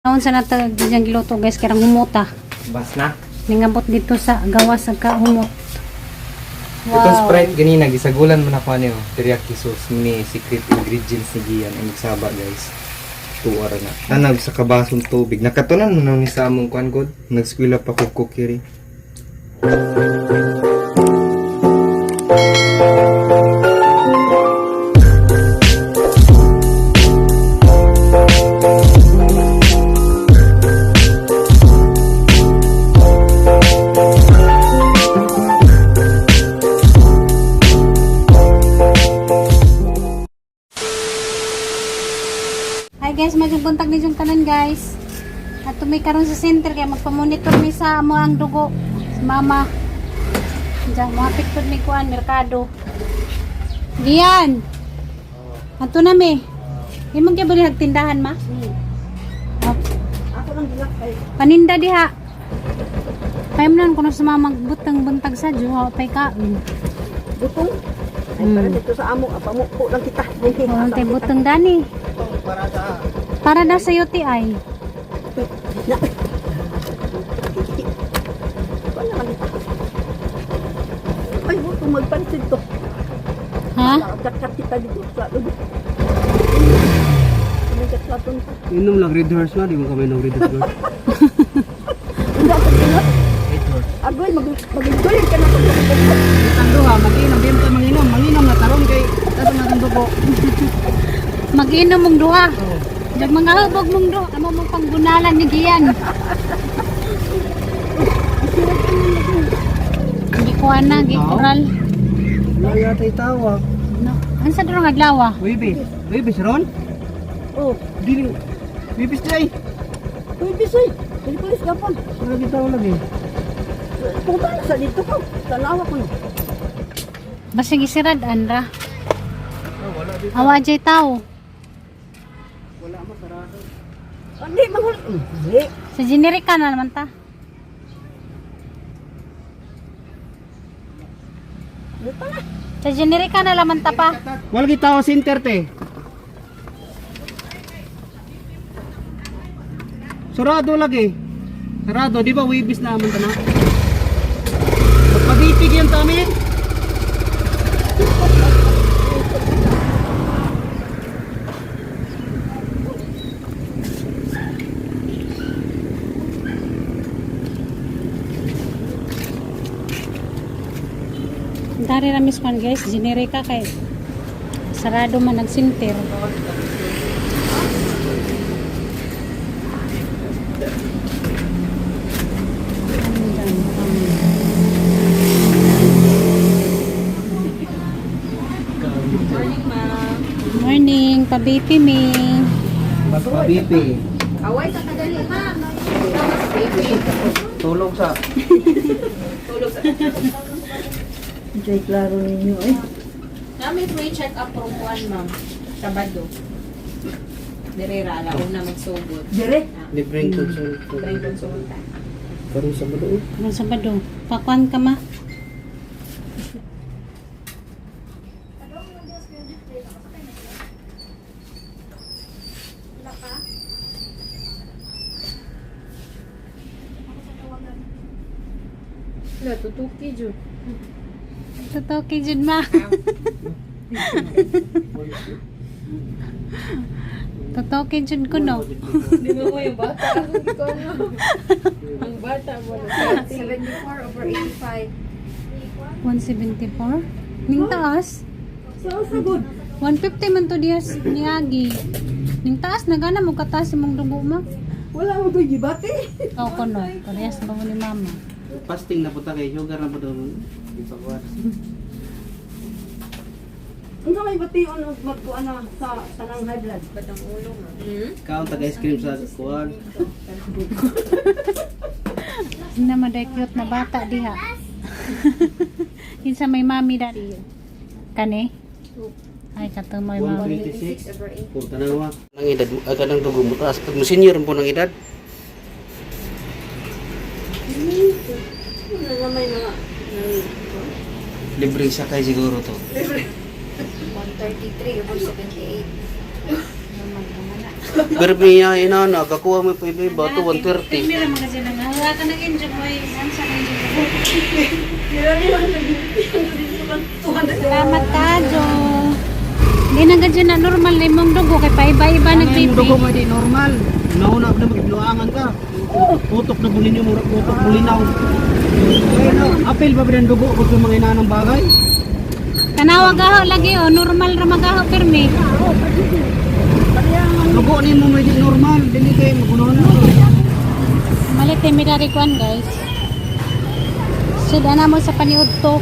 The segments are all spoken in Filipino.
Naon sa natag diyang giluto guys karang humuta. Bas na. Ningabot dito sa gawas sa kahumot. Itong Sprite ganina gisagulan mo na ko ano teriyaki sauce ni secret ingredients ni Gian ang magsaba guys. 2 oras na. Tanag sa kabasong tubig. Nakatunan mo na ni sa among kuan god. Nagskwela pa ko kukiri. Hi guys, magbuntag ni yung tanan guys. At tumay karon sa center kaya magpa-monitor mi sa amo ang dugo. Si mama. Diyan, mga picture ni kuan merkado. Diyan. Ato na mi. Imong kay bali tindahan ma? Oh. Ako lang gilak kay Paninda diha. Payam kuno sa mama magbutang buntag sa juha pay kain. butong. Ay para dito sa amo, pamupo lang kita. Oh, tay butang dani. Para daw sa UTI. Na. Wala ka dito. Ay, butong magpansin to. Ha? Kat kita dito sa loob. Kat-katon to. Inom lang red horse na, di mo kami ng red horse. Hindi ako tinot. Agoy, mag-gulit ka na ito. Tando ha, mag-inom, di mo ka manginom na taron kay tato na ang dugo. Mag-inom mong duha. Dag mga hubog mong duha. Amo mong panggunalan ni Gian. Hindi ko na, gikural. Wala tay tawa. No. Ano sa durong adlaw? Wibis ron? Oh, Dili. Wibis day. uy, bisoy. Pilis gapon. Wala kita lagi. Punta na sa dito ko. Tanawa ko no. Basta gisirad, Andra. Awa jay tao. Wala mo sarado. Hindi, mahul. Hindi. Sa generika na naman ta. Dito na. Sa generika na naman ta pa. Wala kita sa center te. Sarado lagi. Sarado, di ba wibis na naman na? Magpabipig yan tamin. Dari ramis man guys, generika kay sarado man nagsinter. Morning, pabipi mi. Magpabipig. Away sa kadali, ma'am. Tulog sa. Jay, klaro ninyo eh. Kami free check-up from 1, ma'am. Sabado. Direra, alaon na magsugod. Dire. Libreng tulog. Bring konsulta. Karon sa bado. Ano sa bado? Pakuan ka ma. Wala, tutuki, Ju. Totoo kay Jud ma. Totoo kay Jud ko no. Di ba mo yung bata? Ikaw na. Ang bata mo. 74 over 85. 174. Ning taas. So, sagod. 150 man to dias niagi. Ning taas na gana mo kataas imong dugo ma. Wala mo do'y gibati. Ikaw ko no. Parehas ba mo ni mama? Fasting na puta kay sugar na puta mo. Ipagwas. Ang kamay bati magkuha na sa tanang high blood. Batang ulo, ma'am. Hmm? Kaon tag ice cream sa kuwan. Na maday cute na bata diha. Kinsa may mami dati. Kani? Ay katong may mami. 126. Punta na wa. Nang edad agad ang dugo mo taas. Pag mo senior po ng edad. Wala na may mga Libre siya kay siguro to. 133 over 78. Naman naman na. Bermiya ina na kakuha mo pa iba to 130. Mira mo kasi nang hawa ka ng enjoy mo. Nansa na enjoy. Salamat ka, Jo. Hindi na ganyan na normal na imong dugo kay paiba-iba nag-BP. Dugo mo di normal. Nauna na magluangan ka. Putok na bulin yung murag putok bulinaw. Apil ba ba dugo kung sa mga inanang bagay? Kanawag aho lagi o normal ra magaho permi. Dugo ni mo may di normal, dili kay magunahan na. Malit ay midari kuan guys. Sida na mo sa paniud to.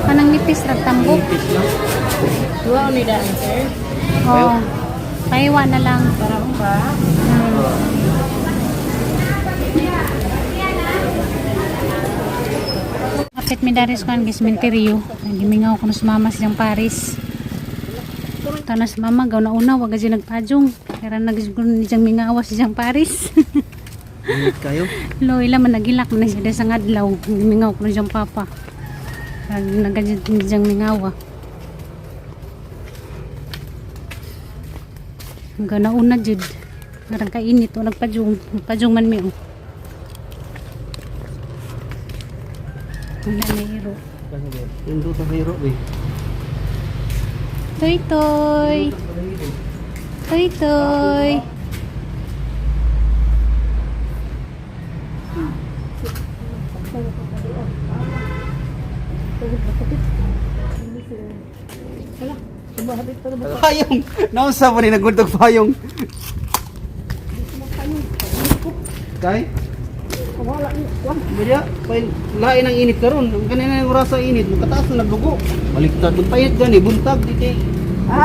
Kanang nipis ra tambok. Dua ni daan, sir. Oh. Paiwa na lang. Parang ba? Kapit mi daris kuan gis menteryo. Gimingaw ko sa mama siyang Paris. Tanas mama gaw na una wag gyud nagpajong. Kaya nagsiguro ni siyang mingawas siyang Paris. Init kayo. Lo ila man nagilak man siya sa ngadlaw. Gimingaw ko siyang papa. Nagajud ni siyang mingawa. Gaw na una jud. Narang kainit o nagpajong. Nagpajong man mi o. Wala na hiro. Indo sa hero eh. Toy toy. Toy toy. Payong. Nausa pa rin nagundog payong. Kay? Bida, lain ang init karon. Kanina yung rasa init, makataas na nagdugo. Baliktad ng payat gani, buntag dito.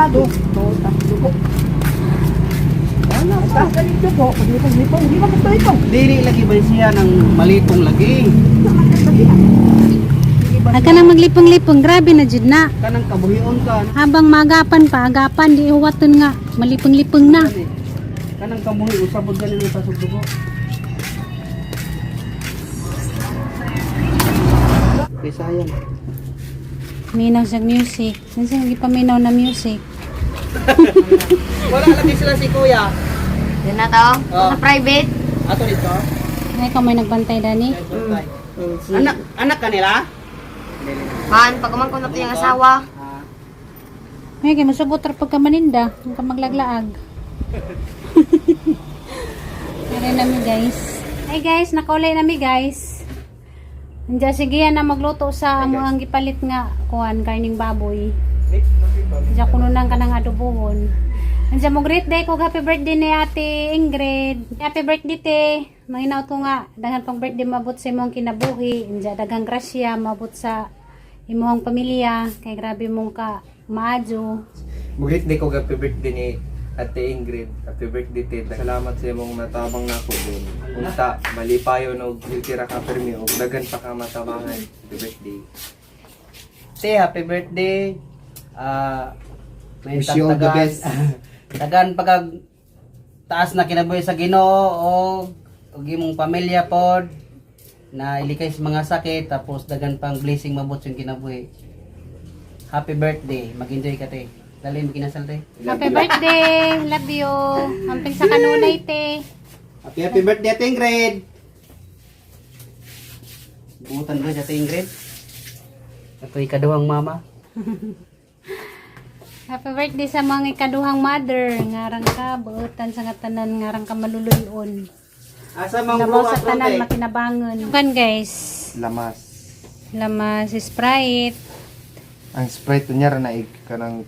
Dugo. Taas ka dito po. Lipong. Hindi ba gusto ito? Dili lagi ba siya ng malitong lagi? Agka nang maglipong-lipong, grabe na jud na. Kanang kabuhion ka. Habang magapan pa, agapan, di huwaton nga. Malipong-lipong na. Kanang kabuhi, usabod ganin ng tasog dugo. Okay, sayang. Minaw siyang music. Saan siya gipaminaw na music? Wala lagi sila si kuya. Yan na to? Oh. Sa private? Ato dito. Ay, ikaw may nagbantay, Dani. Anak kanila? Man, pag umangkon na ito yung asawa. Ay, kaya masugot ra pagka maninda. Ang ka maglaglaag. Kaya nami guys. Hey guys, nakaulay nami guys. Nandiyan sige na magluto sa amo ang gipalit nga kuan karning baboy. Diyan kuno nang kanang adobohon. Nandiyan mo great day ko, happy birthday ni Ate Ingrid. Happy birthday te. Manginaw ko nga daghan pang birthday mabot sa imong kinabuhi. Nandiyan daghang grasya mabot sa imong pamilya kay grabe mong ka maadyo. Mugit di ko happy birthday ni Ate Ingrid. Happy birthday te. Salamat sa imong natabang nako din. Unta malipayon og tira ka permi og dagan pa ka matabangan. Happy birthday. Te, happy birthday. May Wish you all the best. Tagan pagag taas na kinabuhi sa Ginoo og imong pamilya pod na ilikay sa mga sakit tapos dagan pang blessing mabot yung kinabuhi. Happy birthday. Mag-enjoy ka te. Dali mo kinasal te. Happy birthday! Love you! Amping sa kanunay te. Happy birthday Ate Ingrid. Butan ko sa Ate Ingrid. Ito ikaduhang mama. Happy birthday sa mga ikaduhang mother. Ngarang ka, buutan sa nga tanan, ngarang ka maluluyon. Asa mang Nabaw bukas sa tanan, te. makinabangon. Kan guys, Lamas. lamas Sprite. Ang Sprite niya ra naig kanang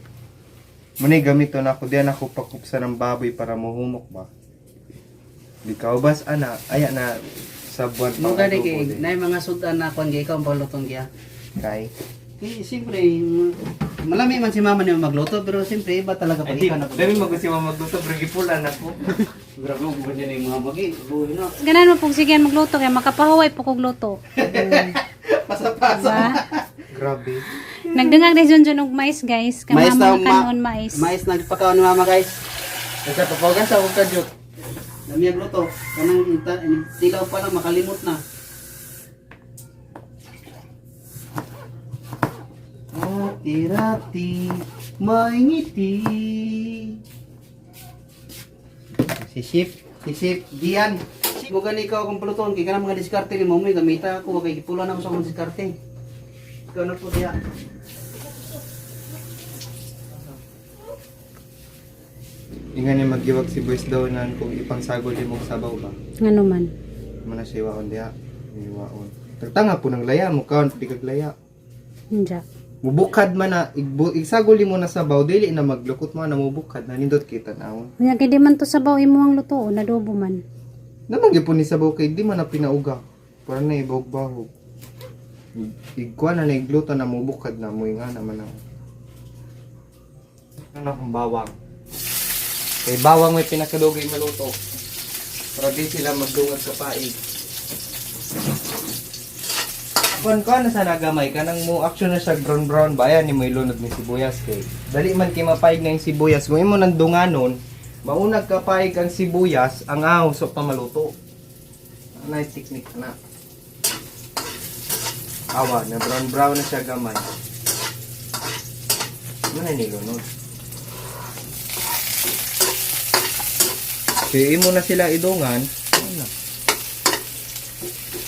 muni gamito na ako diyan ako pakupsa ng baboy para mohumok ba. Di ka ubas ana aya na sa buwan Mo pang gani adobo kay din. nay mga sudan na kon ikaw ang palutong kaya. Kay Siyempre, malami man si mama niya magluto, pero siyempre, iba talaga pag ikaw na dami magusi magluto pero gipulan ako. Grabe, kung ba dyan yung mga bagi, buhay na. Ganan mo pong sige magluto kaya makapahuway po kong luto. Pasa-pasa. Diba? Grabe. Nagdungag na dyan og mais guys. Mais daw, Kamama kanon mais. mais nagpakaon ni mama, guys. Kasi papawagan sa huwag kadyot. Dami ang luto. Kanang tilaw pa lang, makalimot na. rati-rati, may ngiti. Si Sip, Gian. Mo gani ikaw akong puluton, kaya ka na mga diskarte ni mo, may gamita ako, kay kipulan ako sa mga diskarte. Ikaw na po diya. Ingan yung magiwag si Boys daw na kung ipangsagol din mong sabaw ba. Ngano man. Mana siya waon diya. Iwaon. Tagtanga po ng laya mo kaon pati kag laya. Hinja. Mubukad man na isagol mo na sabaw dili na maglukot mo na mubukad na nindot kita naon. Unya kay di man to sabaw imuhang luto na adobo man. Namang gyapon ni sabaw kay di man na pinauga. Para na ibahog-bahog. Igkuan na igluto na mubukad na mo nga naman ang. Ano kung bawang? Kay bawang may pinakadugay maluto. Para di sila magdungag sa paig. Kon na sa nagamay kanang mo action na siya brown ba yan ni mo ilunod ni sibuyas kay. Dali man kay mapaig na yung sibuyas kung imo nang dunganon, maunag kapaig ang sibuyas ang ahos so pamaluto. Nice technique na. Awa na brown na siya gamay. Ano na nilunod? Kaya imo na sila idungan. Ano?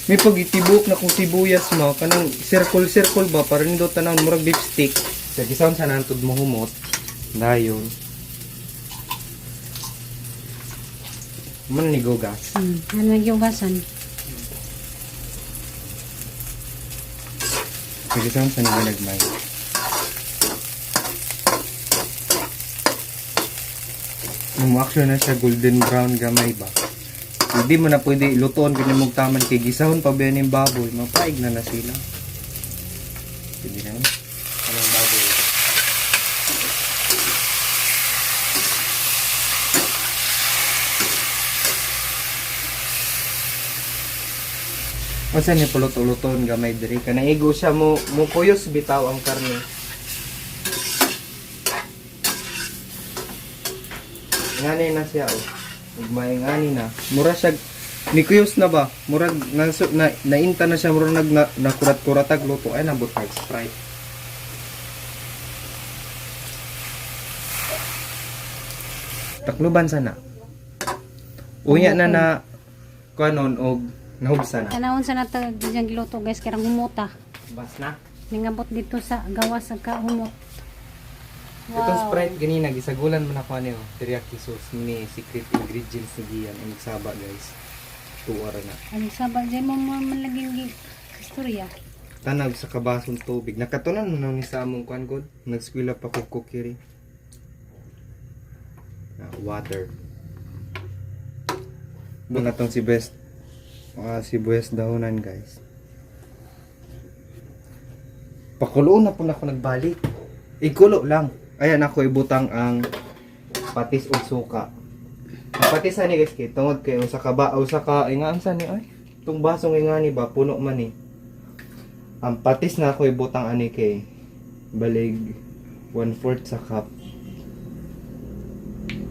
May pagitibok na kung sibuyas mo, kanang circle ba, para nindo tanawon murag beef stick. Sa gisaon sa nantod mo humot. Dayon. Man ni gogas. Ano yung gasan? Sa gisaon sa nagmay. Nung action na siya golden brown gamay ba. Hindi mo na pwede ilutoon kung mong taman kay gisahon pa ba yung baboy. Mapaig na sila. Hindi na yun. Anong baboy? Masa niya pulot-uloton gamay diri. Kanaigo siya mo kuyos bitaw ang karne. Ngani na siya oh. Ugmay ngani na. Mura siya nikuyos na ba? Murag nainta na siya murag nakurat-kuratag luto ay nabot kag Sprite. Takluban sana. Unya na kanon og nahubsa na. Tanawon sa nato diyan giluto guys karang humuta. Bas na. Ningabot dito sa gawas sa kahumot. Itong Sprite ganina gisagulan mo na ko ano teriyaki sauce ni secret ingredients ni Gian ang saba guys. 2 oras na. Ang sabag dyan mo malaging istorya. Tanag sa kabasong tubig. Nakatunan mo na ni sa among kuan god. Nagskwila pa ko kukiri. Water. Mga tong si best. Si Best dahonan guys. Pakuloon na po na ako nagbalik. Ikulo lang. Ayan ako ibutang ang patis ug suka. Ang patis ani guys kay tungod kay usa ka ingaan sa ni ay. Tung basong ingani ba puno man ni. Ang patis na ako ibutang ani kay balig 1/4 sa cup.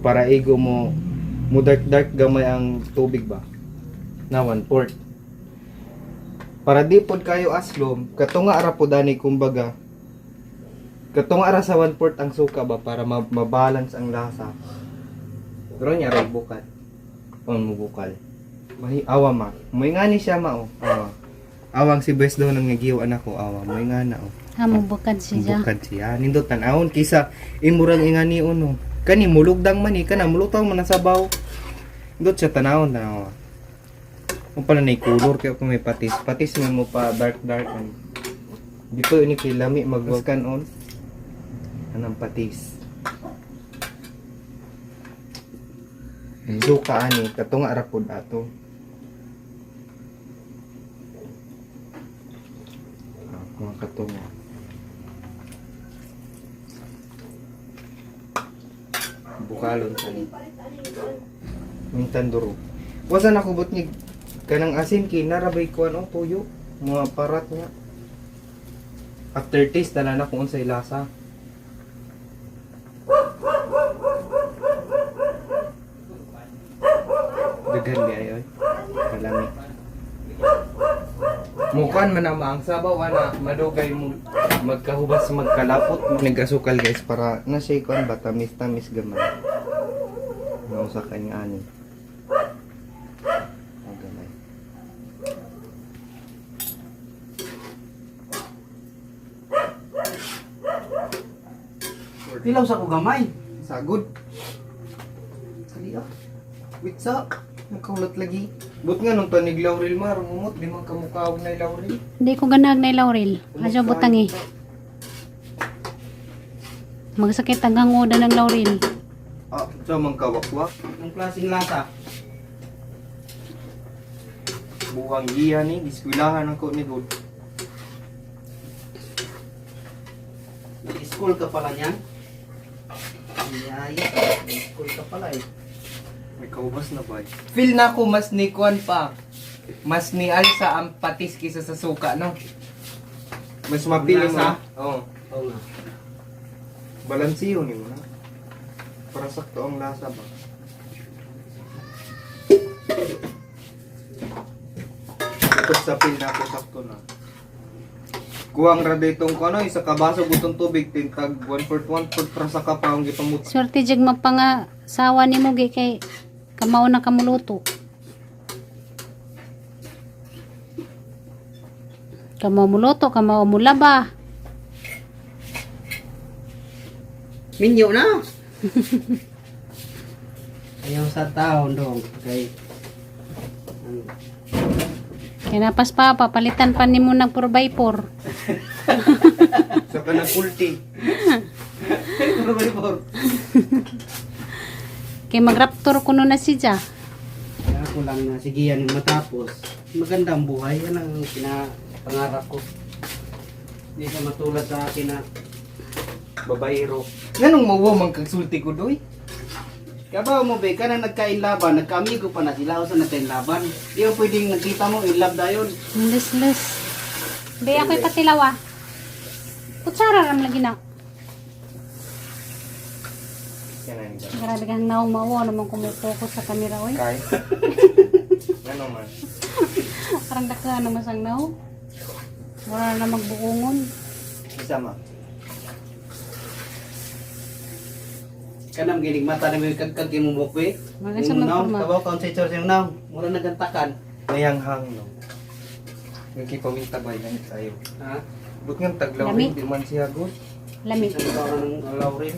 Para igo mo dark gamay ang tubig ba. Na 1/4. Para di pod kayo aslom, katunga ara pod ani kumbaga. Katunga ara sa 1/4 ang suka ba para mabalance ang lasa. Pero nya ray bukal. On mo bukal. Mahi awa ma. Moy ngani siya mao. Awa. Awang si Best daw nang nagiwan ako awa. Moy ngana oh. Hamong bukad siya. Bukad siya. Nindot tan-awon kisa imurang ingani uno. Kani mulugdang man ni kana mulutaw man sa sabaw. Nindot siya tanawon tanawa. Kung pala na color kaya kung may patis. Patis mo pa dark. Dito ini kay lami magwaskan on. Anong patis. Suka ani katunga ra pud ato. Mga katunga. Bukalon sa ni. Mintan duro. Wasan ako butnig kanang asin kay narabay ko ano tuyo mga parat niya. After taste na na kung unsay lasa. Dagan di ay. Kalami. Mukuan man ang sabaw ana madugay mo magkahubas magkalapot nagasukal guys para na siya kuan ba tamis gamay. Nausa kay nga ani. Gamay. Pilaw sa ko gamay. Sagod. Kali ah. Wait sa nakaulat lagi. But nga nung tanig laurel mar mumot di man kamukhaw na laurel. Hindi ko ganag na laurel. Adyo butang eh. Magsakit ang hangoda ng laurel. Ah, sa man kawakwak. Ang klaseng lasa. Buwang giya ni diskulahan ako ni God. School ka pala niyan? Yaya, school ka pala eh. May kaubas na ba? Feel na ko mas ni kuan pa. Mas ni Alsa ang patis kisa sa suka, no? Mas mapili mo. Lasa? Oo. Oo nga. Balansiyo ni mo na. Para sakto ang lasa ba? Ito sa feel na ko sakto na. Kuwang ra ditong ko ano, isa ka baso butong tubig tintag 1/4 para sa kapaong gipamut. Swerte jeg mapanga sawa ni mo gi kay kamao na kamuluto. Kamao muluto, kamao mulaba. Minyo na! Ayaw sa taon dong. Kay... Kinapas pa, papalitan pa ni mo ng 4x4. Sa kanang kulti. Ano ba rin? Kay magraptor kuno na siya. Kaya ako lang na sige yan matapos. Magandang buhay. Yan ang pinapangarap ko. Hindi siya matulad sa akin na Babayero. Nganong mawa man kagsulti ko doy? kabaw mo be, ka na nagkain laban, nagka-amigo pa na sila o sa natin laban. Di mo pwedeng nakita mo, in love dayon. Les. Be ako'y patilawa. Kutsara ram lagi na. Yan ang Grabe kang naong mauwa naman kumupokus sa kamera oy. kay. Ano man? Parang daka naman sang naw. Wala na magbukungon. Isa ma. Kanang ginig mata na may kagkag yung mumukwe. Wala sa magpurma. Kabaw kaon sa church yung naw. Mura nagantakan. Mayanghang no. Nagkipaminta ba yan tayo? Ha? But nga taglaw Lami. di man siya good. Lami. Isang kaon ng Lauren.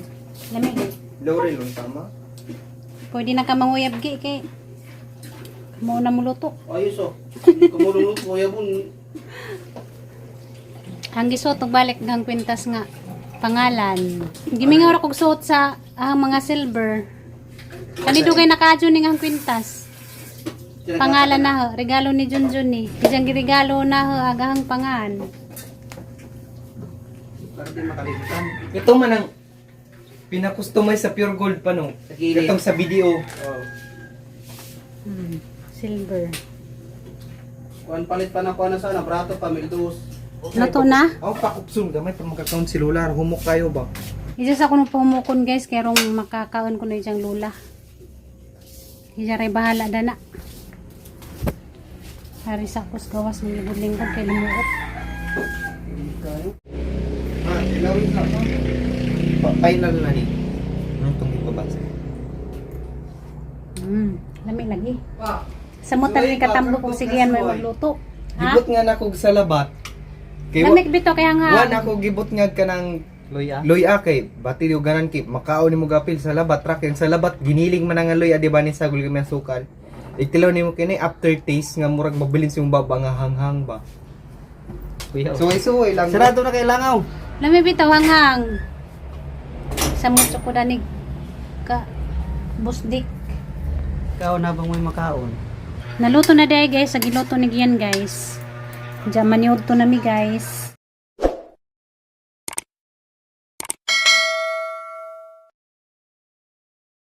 Lami. Laurel ang tama. Pwede na ka manguyab gi kay mo na muluto. Ayos o. Kumulong ko kuya mo. Ang gisot og balik gang kwintas nga pangalan. Gimingaw ra kog suot sa mga silver. Kanido kay nakaadyo ning ang kwintas. Pangalan na ho, regalo ni Junjun ni. Bisang regalo na ho agahang pangan. Para di makalimutan. Ito man ang pina-customize sa Pure Gold pa no. Sa gilid. Itong sa video. Oh. Silver. Kuan palit pa na kuan na sana, brato pa, mildos. Luto na? Oh, pakupsun gamay pa magkakaon selular. Humok kayo ba? Isa sa kuno pumukon guys kay rong makakaon ko na ijang lula. Isa ray bahala dana. Hari sa kus gawas ng lingkod kay lumuot. Ah, ilawin ka pa. Final na ni. Anong itong ipabasa? Lami lagi. Pa, Sa mo tani katambo kung sigihan mo magluto. Ha? gibot nga na kog sa labat. Kay Lamig bito kaya nga. Wan ako gibot nga kanang Luya. loya kay batilyo ganan kay makaon nimo gapil sa labat track yung sa labat giniling man nga loya di ba ni sa gulgam nga sukal. Iktilaw nimo kini aftertaste nga murag mabilis yung baba nga hanghang ba. Suway-suway lang. Sarado na kay langaw. Lami bito hanghang. Sa mo ko danig ka busdik. Ikaw na bang may makaon? Naluto na day guys, sa giluto ni Gian guys. Diyan maniud to nami guys.